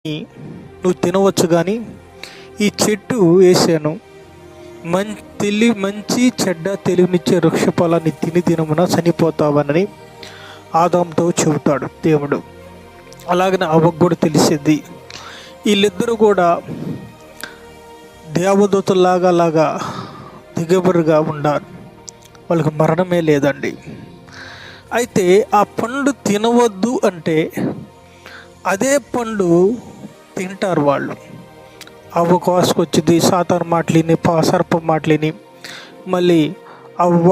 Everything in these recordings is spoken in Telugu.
నువ్వు తినవచ్చు, కానీ ఈ చెట్టు వేసాను, మంచి చెడ్డ తెలివినిచ్చే వృక్ష ఫలాన్ని తిని దినమున చనిపోతావనని ఆదాముతో చెబుతాడు దేవుడు. అలాగనే అవ్వకు కూడా తెలిసింది. వీళ్ళిద్దరూ కూడా దేవదూతలాగా దిగబరుగా ఉన్నారు. వాళ్ళకి మరణమే లేదండి. అయితే ఆ పండు తినవద్దు అంటే అదే పండు తింటారు వాళ్ళు. అవ్వ కోసుకొచ్చింది, సాతాను మాటలిని, సర్పం మాటలిని, మళ్ళీ అవ్వ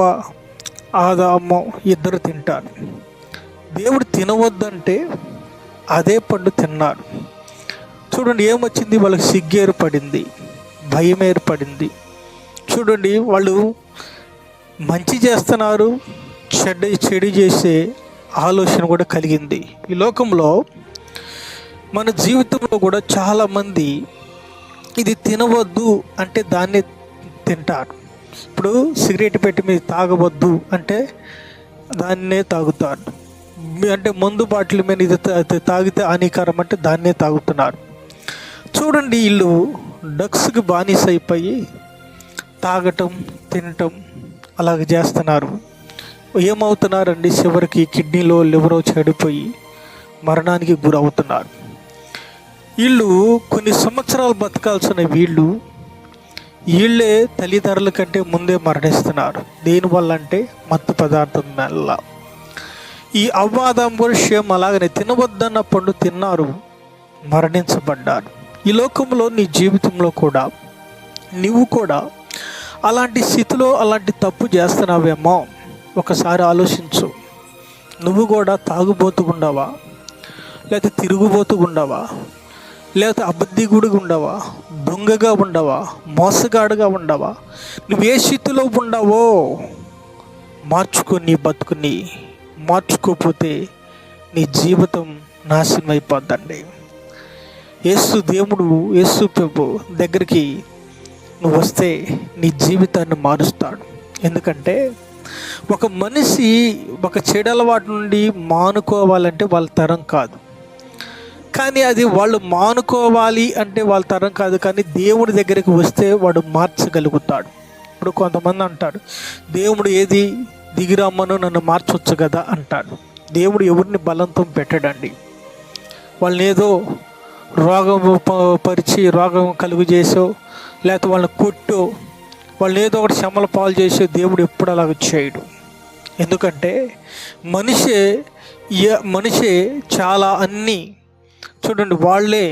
ఆదాము ఇద్దరు తింటారు. దేవుడు తినవద్దంటే అదే పండు తిన్నారు. చూడండి ఏమొచ్చింది, వాళ్ళకి సిగ్గు ఏర్పడింది, భయం ఏర్పడింది. చూడండి వాళ్ళు మంచి చేస్తున్నారు, చెడు చేసే ఆలోచన కూడా కలిగింది. ఈ లోకంలో మన జీవితంలో కూడా చాలామంది ఇది తినవద్దు అంటే దాన్ని తింటారు. ఇప్పుడు సిగరెట్ పెట్టి మీరు తాగవద్దు అంటే దాన్నే తాగుతారు. అంటే మందు బాటిల్ మీద ఇది తాగితే హానికరం అంటే దాన్నే తాగుతున్నారు. చూడండి వీళ్ళు డ్రగ్స్కి బానిస అయిపోయి తాగటం, తినటం అలాగ చేస్తున్నారు. ఏమవుతున్నారండి, చివరికి కిడ్నీలో లివరో చెడిపోయి మరణానికి గురవుతున్నారు. వీళ్ళు కొన్ని సంవత్సరాలు బతకాల్సిన వీళ్ళే తల్లిదండ్రుల కంటే ముందే మరణిస్తున్నారు. దేనివల్ల అంటే మత్తు పదార్థం వల్ల. ఈ అవ్వాదం కూడా సేమ్ అలాగనే తినవద్దన్న పండు తిన్నారు, మరణించబడ్డారు. ఈ లోకంలో నీ జీవితంలో కూడా నువ్వు కూడా అలాంటి స్థితిలో అలాంటి తప్పు చేస్తున్నావేమో ఒకసారి ఆలోచించు. నువ్వు కూడా తాగుబోతుగుండవా, లేకపోతే తిరుగుబోతుగుండవా, లేకపోతే అబద్ధికుడిగా ఉండవా, దొంగగా ఉండవా, మోసగాడుగా ఉండవా? నువ్వు ఏ స్థితిలో ఉండవో మార్చుకొని బతుకుని మార్చుకోకపోతే నీ జీవితం నాశనం అయిపోద్దండి. యేసు ప్రభు దగ్గరికి నువ్వు వస్తే నీ జీవితాన్ని మారుస్తాడు. ఎందుకంటే ఒక మనిషి ఒక చెడు అలవాటు నుండి మానుకోవాలంటే వాళ్ళ తరం కాదు, కానీ అది వాళ్ళు మానుకోవాలి అంటే వాళ్ళ తరం కాదు, కానీ దేవుడి దగ్గరికి వస్తే వాడు మార్చగలుగుతాడు. ఇప్పుడు కొంతమంది అంటాడు, దేవుడు ఏది దిగిరమ్మను నన్ను మార్చొచ్చు కదా అంటాడు. దేవుడు ఎవరిని బలంతో పెట్టడండి. వాళ్ళని ఏదో రోగం పరిచి రోగం కలుగు చేసో, లేకపోతే వాళ్ళని కొట్టో, వాళ్ళని ఏదో ఒకటి శ్రమల పాలు చేసో దేవుడు ఎప్పుడు అలాగ చేయడు. ఎందుకంటే మనిషే చాలా అన్నీ చూడండి వాళ్ళే